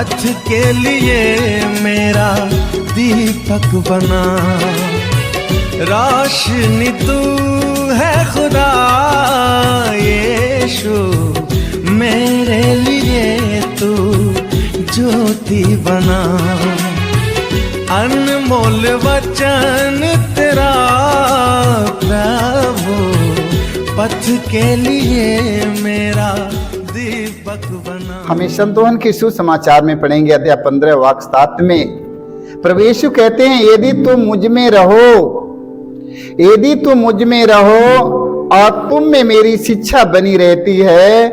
पथ के लिए मेरा दीपक बना। रोशनी तू है खुदा यीशु, मेरे लिए तू ज्योति बना। अनमोल वचन तेरा प्रभु, पथ के लिए मेरा दीपक बना। हमें संतोहन के सुसमाचार में पढ़ेंगे अध्याय 15 वाक्य 7 में प्रभु यीशु कहते हैं, यदि तुम मुझ में रहो, यदि तुम मुझ में रहो और तुम में मेरी शिक्षा बनी रहती है,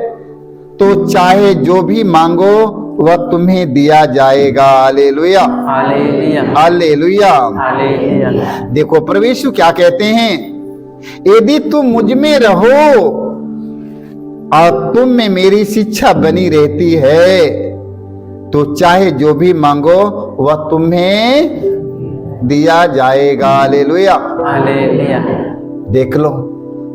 तो चाहे जो भी मांगो वह तुम्हें दिया जाएगा। Hallelujah, hallelujah, hallelujah, hallelujah. देखो प्रभु यीशु क्या कहते हैं, यदि तुम मुझ में रहो और तुम में मेरी शिक्षा बनी रहती है, तो चाहे जो भी मांगो वह तुम्हें दिया जाएगा। Hallelujah, hallelujah. देख लो,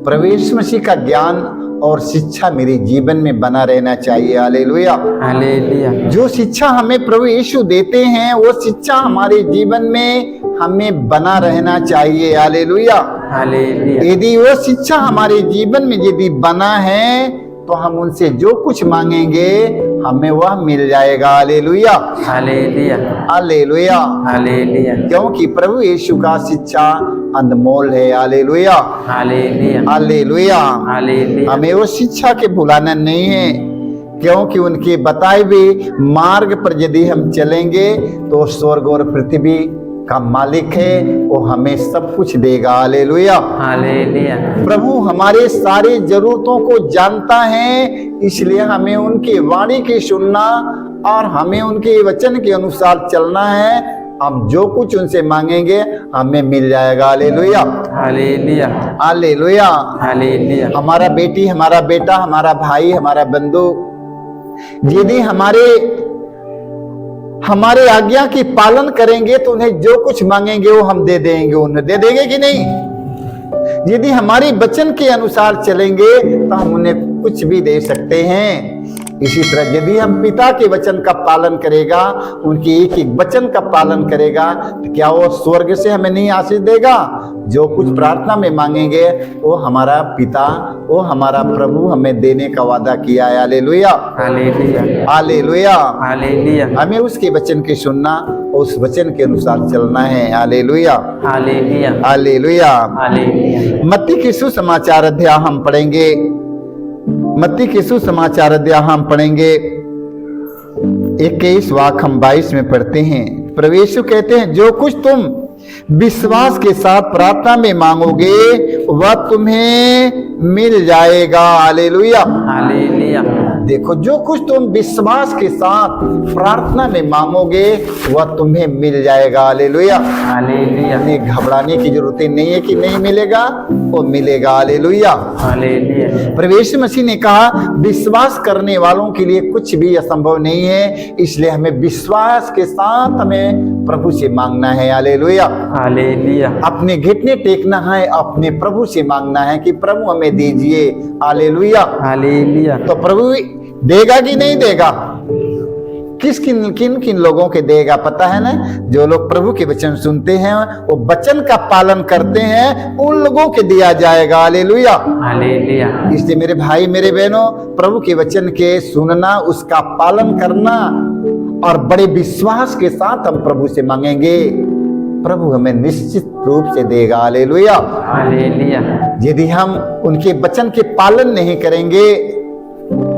प्रभु यीशु मसीह का ज्ञान और शिक्षा मेरे जीवन में बना रहना चाहिए। Hallelujah, hallelujah. जो शिक्षा हमें प्रभु यीशु देते हैं वो शिक्षा हमारे जीवन में हमें बना रहना चाहिए। Hallelujah, hallelujah. यदि वो शिक्षा हमारे जीवन में यदि बना है तो हम उनसे जो कुछ मांगेंगे हमें वह मिल जाएगा। हालेलुया, हालेलुया, हालेलुया, हालेलुया, क्योंकि प्रभु यीशु का शिक्षा अनमोल है। Hallelujah, hallelujah, hallelujah. हालेलुया। हमें वो शिक्षा के भुलाना नहीं है, क्योंकि उनके बताए हुए मार्ग पर यदि हम चलेंगे तो स्वर्ग और पृथ्वी का मालिक है, वो हमें सब कुछ देगा। Hallelujah, hallelujah. प्रभु हमारे सारे जरूरतों को जानता है, इसलिए हमें उनकी वाणी की सुनना और हमें उनके वचन के अनुसार चलना है। हम जो कुछ उनसे मांगेंगे हमें मिल जाएगा। Hallelujah, hallelujah, hallelujah. हालेलुया। हमारा बेटी, हमारा बेटा, हमारा भाई, हमारा बंधु यदि हमारे आज्ञा की पालन करेंगे तो उन्हें जो कुछ मांगेंगे वो हम दे देंगे। उन्हें दे देंगे कि नहीं? यदि हमारी वचन के अनुसार चलेंगे तो हम उन्हें कुछ भी दे सकते हैं। इसी तरह यदि हम पिता के वचन का पालन करेगा, उनके एक एक वचन का पालन करेगा, तो क्या वो स्वर्ग से हमें नहीं आशीष देगा? जो कुछ प्रार्थना में मांगेंगे वो हमारा पिता, वो हमारा प्रभु हमें देने का वादा किया है। Hallelujah, hallelujah, hallelujah, hallelujah. हमें उसके वचन की सुनना, उस वचन के अनुसार चलना है। Hallelujah, hallelujah, hallelujah. हालेलुया। मत्ती के सुसमाचार अध्याय हम पढ़ेंगे, मत्ती के सुसमाचार अध्याय हम पढ़ेंगे 21 वाक्य हम 22 में पढ़ते हैं। प्रभु यीशु कहते हैं, जो कुछ तुम विश्वास के साथ प्रार्थना में मांगोगे वह तुम्हें मिल जाएगा। Hallelujah, hallelujah. देखो, जो कुछ तुम विश्वास के साथ प्रार्थना में मांगोगे वह तुम्हें मिल जाएगा। हालेलुया, हालेलुया, घबराने की जरूरत नहीं है कि नहीं मिलेगा, वो मिलेगा। Hallelujah, hallelujah. प्रभु यीशु मसीह ने कहा, विश्वास करने वालों के लिए कुछ भी असंभव नहीं है, इसलिए हमें विश्वास के साथ हमें प्रभु से मांगना है। Hallelujah, hallelujah. अपने घुटने टेकना है, अपने प्रभु से मांगना है कि प्रभु हमें दीजिए। Hallelujah, hallelujah. तो प्रभु देगा कि नहीं देगा? किन किन लोगों के देगा पता है ना? जो लोग प्रभु के वचन सुनते हैं, वो वचन का पालन करते हैं, उन लोगों के दिया जाएगा। Hallelujah, hallelujah. इसलिए मेरे भाई, मेरे बहनों, प्रभु के वचन के सुनना, उसका पालन करना और बड़े विश्वास के साथ हम प्रभु से मांगेंगे, प्रभु हमें निश्चित रूप से देगा। Hallelujah, hallelujah. यदि हम उनके वचन के पालन नहीं करेंगे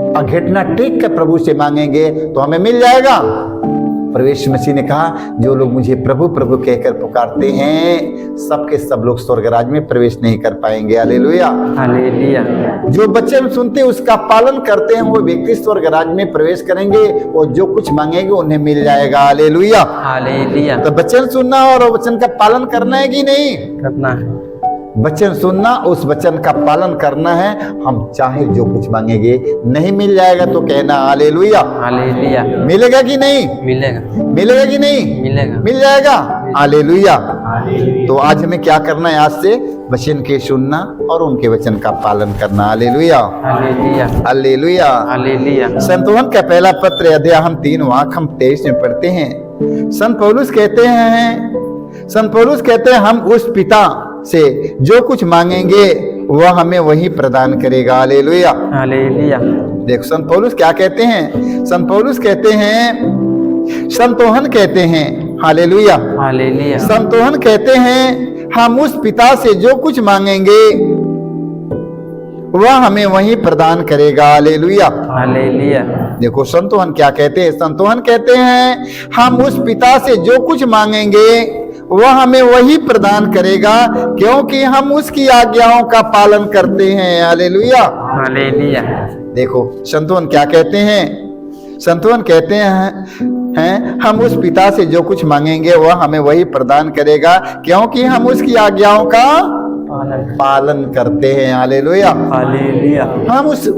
और घुटना टेक कर प्रभु से मांगेंगे तो हमें मिल जाएगा। प्रभु यीशु मसीह ने कहा, जो लोग मुझे प्रभु प्रभु कहकर पुकारते हैं सबके सब लोग स्वर्ग राज्य में प्रवेश नहीं कर पाएंगे। Hallelujah, hallelujah. जो वचन सुनते उसका पालन करते हैं वो व्यक्ति स्वर्ग राज्य में प्रवेश करेंगे, और जो कुछ मांगेंगे उन्हें मिल जाएगा। Hallelujah, hallelujah. तो वचन सुनना और वचन का पालन करना है कि नहीं? करना है। वचन सुनना, उस वचन का पालन करना है। हम चाहे जो कुछ मांगेंगे, नहीं मिल जाएगा तो कहना हालेलुया। हालेलुया। मिलेगा कि नहीं? मिलेगा। मिलेगा कि नहीं? मिलेगा। मिल जाएगा। मिल हालेलुया। तो आज हमें क्या करना है? आज से वचन के सुनना और उनके वचन का पालन करना। Hallelujah, hallelujah, hallelujah. हालेलुया। संत यूहन्ना का पहला पत्र अध्याय हम 3 वाक्य हम 23 में पढ़ते हैं। संत पौलुस कहते हैं हम उस पिता से जो कुछ मांगेंगे वह हमें वही प्रदान करेगा। Hallelujah, hallelujah. देखो संत पौलुस क्या कहते हैं। संत पौलुस कहते हैं, संत यूहन्ना कहते हैं, हालेलुया, हालेलुया। संत यूहन्ना कहते हैं हम उस पिता से जो कुछ मांगेंगे वह हमें वही प्रदान करेगा। Hallelujah, hallelujah. देखो संत यूहन्ना क्या कहते हैं। संत यूहन्ना कहते हैं हम उस पिता से जो कुछ मांगेंगे वह हमें वही प्रदान करेगा, क्योंकि हम उसकी आज्ञाओं का पालन करते हैं। Hallelujah, hallelujah. देखो संत यूहन्ना क्या कहते हैं। संत यूहन्ना कहते हैं हम उस पिता से जो कुछ मांगेंगे वह हमें वही प्रदान करेगा, क्योंकि हम उसकी आज्ञाओं का पालन करते हैं। Hallelujah, hallelujah.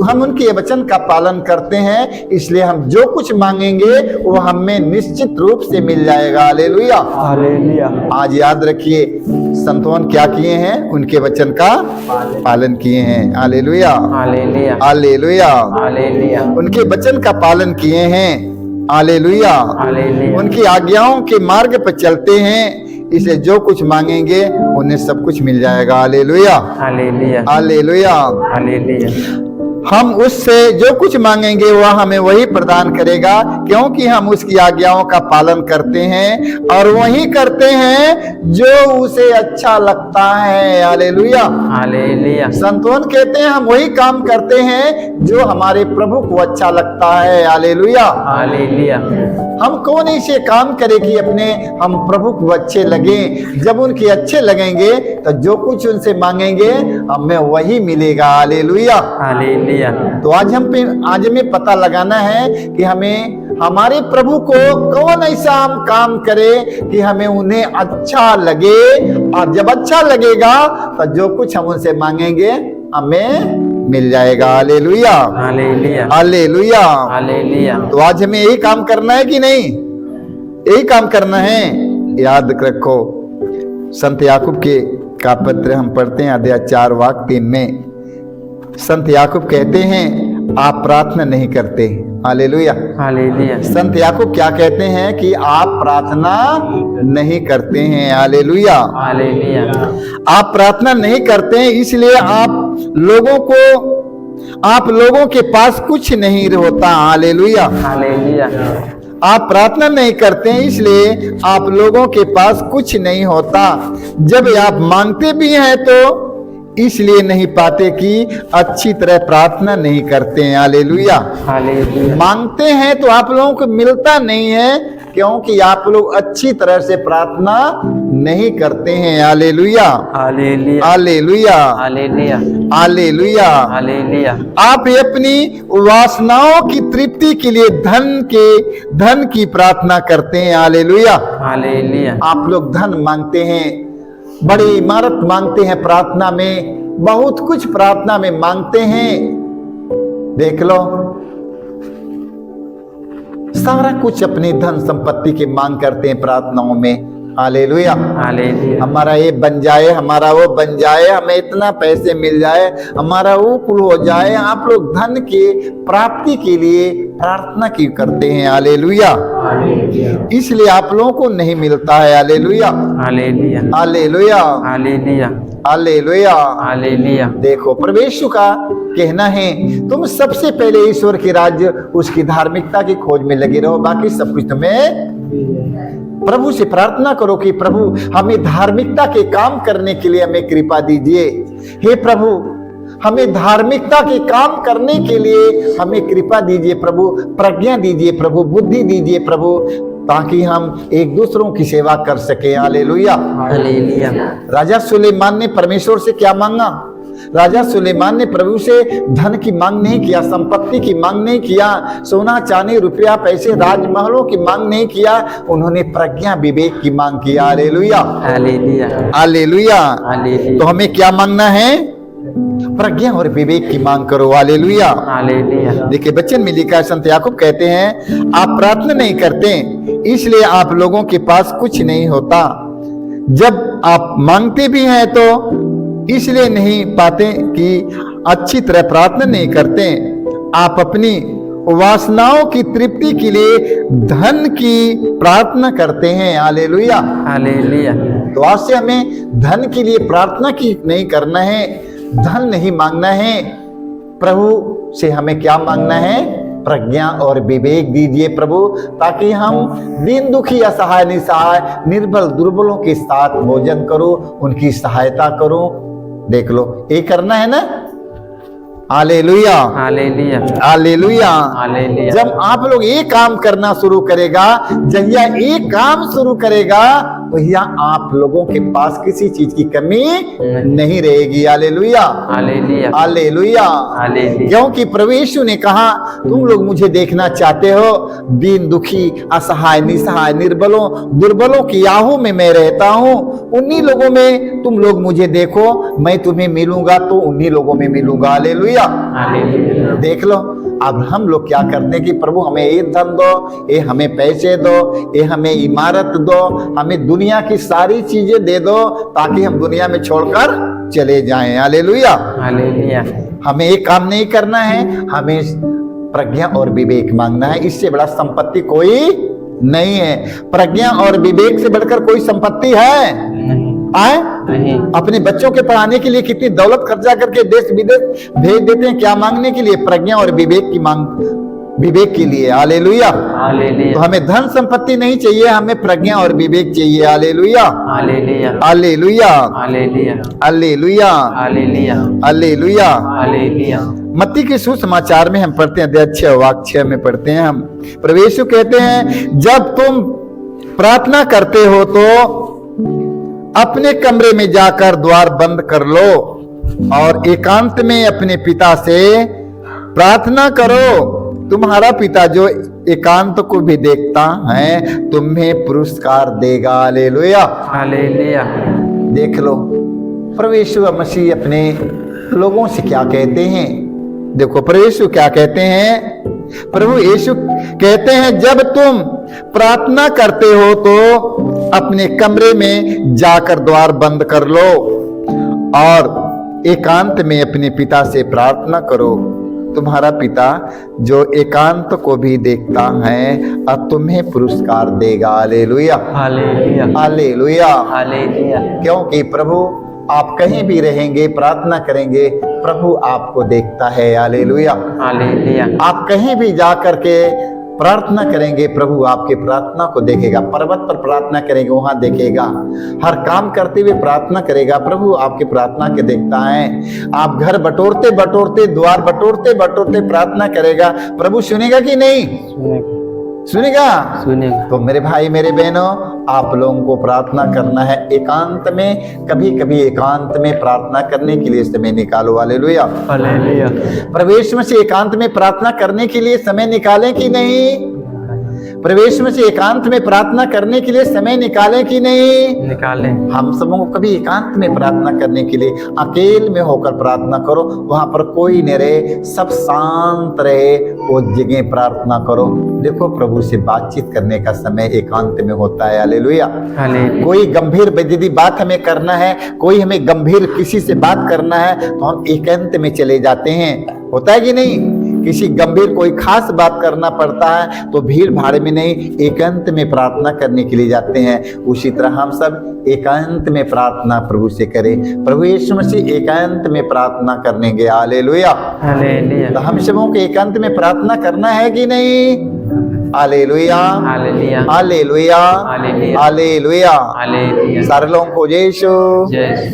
हम उनके वचन का पालन करते हैं, इसलिए हम जो कुछ मांगेंगे वो हमें निश्चित रूप से मिल जाएगा। Hallelujah, hallelujah. आज याद रखिए संत यूहन्ना क्या किए हैं? उनके वचन का पालन किए हैं। Hallelujah, hallelujah, hallelujah. हालेलुया। उनके वचन का पालन किए हैं। Hallelujah, hallelujah. उनकी आज्ञाओं के मार्ग पर चलते हैं, इसे जो कुछ मांगेंगे उन्हें सब कुछ मिल जाएगा। Hallelujah, hallelujah, hallelujah. हालेलुया। हम उससे जो कुछ मांगेंगे वह हमें वही प्रदान करेगा, क्योंकि हम उसकी आज्ञाओं का पालन करते हैं और वही करते हैं जो उसे अच्छा लगता है। Hallelujah, hallelujah. संत यूहन्ना कहते हैं हम वही काम करते हैं जो हमारे प्रभु को अच्छा लगता है। Hallelujah, hallelujah. हम कौन ऐसे काम करें कि अपने हम प्रभु को अच्छे लगे? जब उनके अच्छे लगेंगे तो जो कुछ उनसे मांगेंगे हमें वही मिलेगा। Hallelujah, hallelujah. तो आज हमें पता लगाना है कि हमें हमारे प्रभु को कौन ऐसा हम काम करें कि हमें उन्हें अच्छा लगे, और जब अच्छा लगेगा तो जो कुछ हम उनसे मांगेंगे हमें मिल जाएगा। Hallelujah, hallelujah, hallelujah. हालेलुया। तो आज हमें यही काम करना है कि नहीं? यही काम करना है। याद रखो संत याकूब के का पत्र हम पढ़ते हैं अध्याय 4 वाक्य 3 में। संत याकूब कहते हैं आप प्रार्थना नहीं करते। Hallelujah, hallelujah. संत याकूब क्या कहते हैं कि आप प्रार्थना नहीं करते हैं। Hallelujah, hallelujah. आप प्रार्थना नहीं करते हैं, इसलिए आप लोगों के पास कुछ नहीं होता। Hallelujah, hallelujah. आप प्रार्थना नहीं करते हैं, इसलिए आप लोगों के पास कुछ नहीं होता। जब आप मांगते भी हैं तो इसलिए नहीं पाते कि अच्छी तरह प्रार्थना नहीं करते हैं। Hallelujah, hallelujah. मांगते हैं तो आप लोगों को मिलता नहीं है, क्योंकि आप लोग अच्छी तरह से प्रार्थना नहीं करते हैं। Hallelujah, hallelujah. Hallelujah, hallelujah. Hallelujah. Hallelujah. आप अपनी वासनाओं की तृप्ति के लिए धन की प्रार्थना करते हैं। Hallelujah, hallelujah. आप लोग धन मांगते हैं, बड़ी इमारत मांगते हैं, प्रार्थना में बहुत कुछ प्रार्थना में मांगते हैं। देख लो सारा कुछ अपनी धन संपत्ति की मांग करते हैं प्रार्थनाओं में। Hallelujah, hallelujah. हमारा ये बन जाए, हमारा वो बन जाए, हमें इतना पैसे मिल जाए, हमारा वो कुल हो जाए। आप लोग धन की प्राप्ति के लिए प्रार्थना की करते हैं। हालेलुया, इसलिए आप लोगों को नहीं मिलता है। Hallelujah, hallelujah. Hallelujah, hallelujah. Hallelujah. Hallelujah. देखो परमेश्वर का कहना है तुम सबसे पहले ईश्वर के राज्य उसकी धार्मिकता की खोज में लगे रहो, बाकी सब कुछ तुम्हें। प्रभु से प्रार्थना करो कि प्रभु हमें धार्मिकता के काम करने के लिए हमें कृपा दीजिए। हे प्रभु हमें धार्मिकता के काम करने के लिए हमें कृपा दीजिए प्रभु, प्रज्ञा दीजिए प्रभु, बुद्धि दीजिए प्रभु, ताकि हम एक दूसरों की सेवा कर सके। Hallelujah, hallelujah. राजा सुलेमान ने परमेश्वर से क्या मांगा? राजा सुलेमान ने प्रभु से धन की मांग नहीं किया, संपत्ति की मांग नहीं किया, सोना चांदी रुपया पैसे राजमहलों की मांग नहीं किया, उन्होंने प्रज्ञा विवेक की मांग किया। Hallelujah, hallelujah. हालेलुया। हालेलुया। तो हमें क्या मांगना है? प्रज्ञा और विवेक की मांग करो। हालेलुया। हालेलुया। देखिए वचन में लिखा है, संत याकूब कहते हैं आप प्रार्थना नहीं करते इसलिए आप लोगों के पास कुछ नहीं होता। जब आप मांगते भी हैं तो इसलिए नहीं पाते कि अच्छी तरह प्रार्थना नहीं करते, आप अपनी वासनाओं की तृप्ति के लिए धन की प्रार्थना करते हैं। हालेलुया। हालेलुया। तो आज से हमें धन के लिए प्रार्थना की नहीं करना है, धन नहीं मांगना है। प्रभु से हमें क्या मांगना है? प्रज्ञा और विवेक दीजिए प्रभु, ताकि हम दीन दुखी असहाय निसहाय निर्बल दुर्बलों के साथ भोजन करो, उनकी सहायता करो। देख लो, ये करना है ना। हालेलुया। हालेलुया। हालेलुया। हालेलुया। जब आप लोग ये काम करना शुरू करेगा, जहिया ये काम शुरू करेगा, भैया आप लोगों के पास किसी चीज की कमी नहीं रहेगी। हालेलुया। हालेलुया। हालेलुया। हालेलुया। क्योंकि प्रभु यीशु ने कहा, तुम लोग मुझे देखना चाहते हो, दीन दुखी असहाय निसहाय निर्बलों दुर्बलों की याहू में मैं रहता हूँ, उन्हीं लोगों में तुम लोग मुझे देखो, मैं तुम्हें मिलूंगा तो उन्हीं लोगों में मिलूंगा। हालेलुया। हालेलुया। देख लो, अब हम लोग क्या करते हैं कि प्रभु हमें ये धन दो, ये हमें पैसे दो, ये हमें इमारत दो, हमें दुनिया की सारी चीजें दे दो, ताकि हम दुनिया में छोड़कर चले जाएं। हालेलुया। हालेलुया। हमें ये काम नहीं करना है, हमें प्रज्ञा और विवेक मांगना है। इससे बड़ा संपत्ति कोई नहीं है। प्रज्ञा और विवेक से बढ़कर कोई संपत्ति है? आए? नहीं। अपने बच्चों के पढ़ाने के लिए कितनी दौलत खर्चा करके देश विदेश भेज देते हैं, क्या मांगने के लिए? प्रज्ञा और विवेक की मांग, विवेक के लिए। हालेलुया। हालेलुया। तो हमें धन संपत्ति नहीं चाहिए, हमें प्रज्ञा और विवेक चाहिए। Hallelujah. Hallelujah. Hallelujah. Hallelujah. Hallelujah. Hallelujah. Hallelujah. Hallelujah. मत्ती के सुसमाचार में हम पढ़ते हैं, अध्याय 6 वाक्य 6 में पढ़ते हैं हम, प्रभु यीशु कहते हैं, जब तुम प्रार्थना करते हो तो अपने कमरे में जाकर द्वार बंद कर लो और एकांत में अपने पिता से प्रार्थना करो। तुम्हारा पिता जो एकांत को भी देखता है तुम्हें पुरस्कार देगा। हालेलुया। हालेलुया। देख लो, प्रभु यीशु मसीह अपने लोगों से क्या कहते हैं। देखो प्रभु यीशु क्या कहते हैं। प्रभु यीशु कहते हैं, जब तुम प्रार्थना करते हो तो अपने कमरे में जाकर द्वार बंद कर लो और एकांत में अपने पिता से प्रार्थना करो। तुम्हारा पिता जो एकांत को भी देखता है अब तुम्हें पुरस्कार देगा। हालेलुया। हालेलुया। हालेलुया। हालेलुया। क्योंकि प्रभु आप कहीं भी रहेंगे, प्रार्थना करेंगे, प्रभु आपको देखता है। हालेलुया। हालेलुया। आप कहीं भी जा करके प्रार्थना करेंगे, प्रभु आपके प्रार्थना को देखेगा। पर्वत पर प्रार्थना करेंगे, वहां देखेगा। हर काम करते हुए प्रार्थना करेगा, प्रभु आपके प्रार्थना के देखता है। आप घर बटोरते बटोरते, द्वार बटोरते बटोरते प्रार्थना करेगा, प्रभु सुनेगा कि नहीं? सुनेगा। सुनेगा। तो मेरे भाई मेरे बहनों, आप लोगों को प्रार्थना करना है एकांत में। कभी कभी एकांत में प्रार्थना करने के लिए समय निकालो। हालेलुया। हालेलुया। प्रवेश में से एकांत में प्रार्थना करने के लिए समय निकालें कि नहीं? प्रवेश में से एकांत में प्रार्थना करने के लिए समय निकालें कि नहीं? निकाले। हम सबों को कभी एकांत में प्रार्थना करने के लिए अकेले में होकर प्रार्थना करो, वहां पर कोई न रहे, सब शांत रहे, वो जगह प्रार्थना करो। देखो प्रभु से बातचीत करने का समय एकांत में होता है। हालेलुया। हालेलुया। कोई गंभीर यदि बात हमें करना है, कोई हमें गंभीर किसी से बात करना है तो हम एकांत में चले जाते हैं। होता है कि नहीं? किसी गंभीर कोई खास बात करना पड़ता है तो भीड़ भाड़ में नहीं, एकांत में प्रार्थना करने के लिए जाते हैं। उसी तरह हम सब एकांत में प्रार्थना प्रभु से करें। प्रभु यीशु मसीह एकांत में प्रार्थना करने गए। हालेलुया। हालेलुया। तो हम सबों को एकांत में प्रार्थना करना है कि नहीं? Hallelujah. Hallelujah. Hallelujah. Hallelujah. Hallelujah. Hallelujah. सारे लोगों को जय यीशु। जय